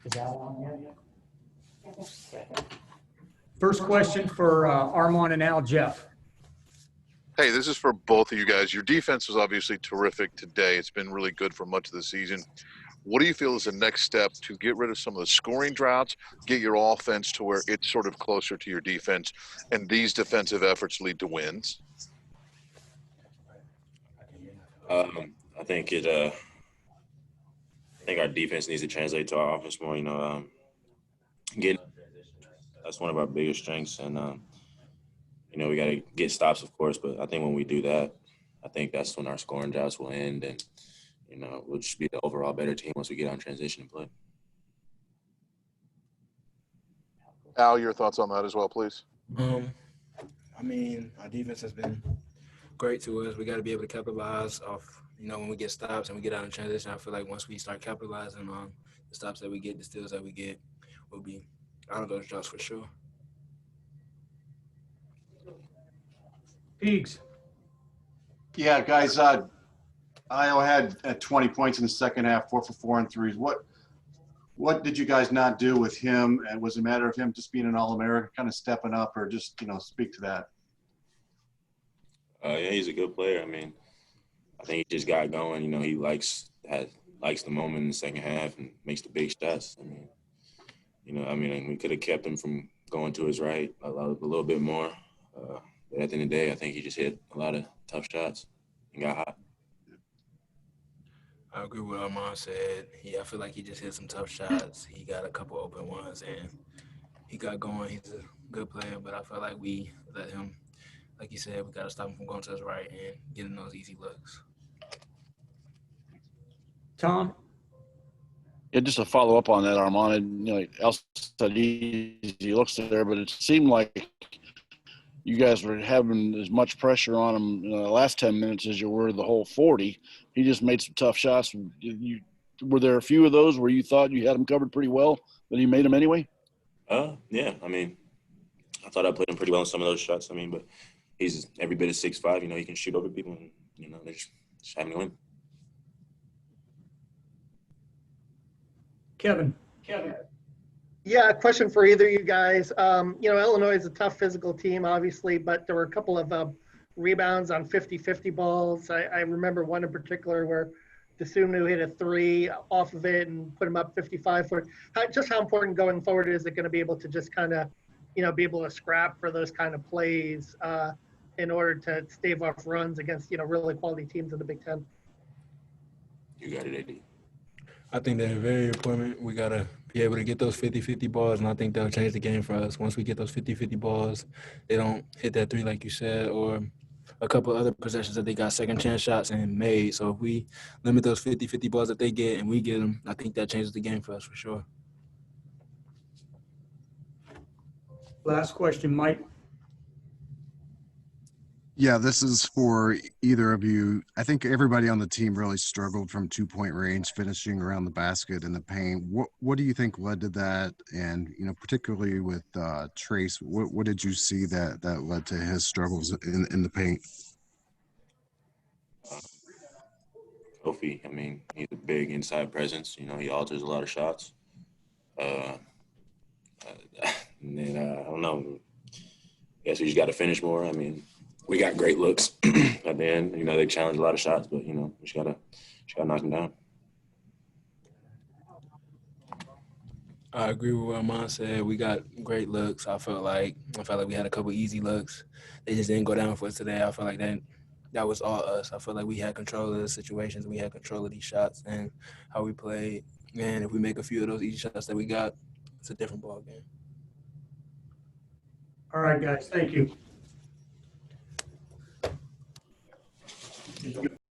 Is that on yet? First question for Armaan and Al. Jeff. Hey, this is for both of you guys. Your defense was obviously terrific today. It's been really good for much of the season. What do you feel is the next step to get rid of some of the scoring droughts, get your offense to where it's sort of closer to your defense, and these defensive efforts lead to wins? I think I think our defense needs to translate to our offense more. Getting that's one of our biggest strengths, and we got to get stops, of course. But I think when we do that, I think that's when our scoring droughts will end, and we'll just be the overall better team once we get on transition and play. Al, your thoughts on that as well, please. Our defense has been great to us. We got to be able to capitalize off, when we get stops and we get out in transition. I feel like once we start capitalizing on the stops that we get, the steals that we get, we'll be out of those drops for sure. Peegs. Yeah, guys, Iowa had 20 points in the second half, 4 for 4 on threes. What did you guys not do with him? And was it a matter of him just being an All-American, kind of stepping up, or just, speak to that? Yeah, he's a good player. I think he just got going. He likes the moment in the second half and makes the big shots. We could have kept him from going to his right a little bit more. But at the end of the day, I think he just hit a lot of tough shots and got hot. I agree with what Armaan said. I feel like he just hit some tough shots. He got a couple open ones, and he got going. He's a good player, but I feel like we let him, like you said, we got to stop him from going to his right and getting those easy looks. Tom? Yeah, just to follow up on that, Armaan, El said easy looks there, but it seemed like you guys were having as much pressure on him in the last 10 minutes as you were the whole 40. He just made some tough shots. Were there a few of those where you thought you had him covered pretty well, but he made them anyway? Yeah. I thought I played him pretty well in some of those shots. But he's every bit of 6'5". He can shoot over people, and they're just having to win. Kevin. Yeah, a question for either of you guys. Illinois is a tough physical team, obviously, but there were a couple of rebounds on 50-50 balls. I remember one in particular where Desumnu hit a three off of it and put him up 55 for just how important going forward is it going to be able to just kind of, be able to scrap for those kind of plays in order to stave off runs against, really quality teams in the Big Ten? You got it, AD. I think they're very important. We got to be able to get those 50-50 balls, and I think that'll change the game for us. Once we get those 50-50 balls, they don't hit that three like you said, or a couple other possessions that they got second chance shots and made. So if we limit those 50-50 balls that they get and we get them, I think that changes the game for us for sure. Last question, Mike. Yeah, this is for either of you. I think everybody on the team really struggled from 2-point range, finishing around the basket in the paint. What do you think led to that? And, particularly with Trace, what did you see that led to his struggles in the paint? Kofi, he's a big inside presence. He alters a lot of shots. And then, I don't know. I guess we just got to finish more. We got great looks at the end. They challenge a lot of shots, but, we just gotta knock them down. I agree with what Armaan said. We got great looks. I felt like we had a couple easy looks. They just didn't go down for us today. I felt like that was all us. I felt like we had control of the situations. We had control of these shots and how we played. And if we make a few of those easy shots that we got, it's a different ball game. All right, guys. Thank you.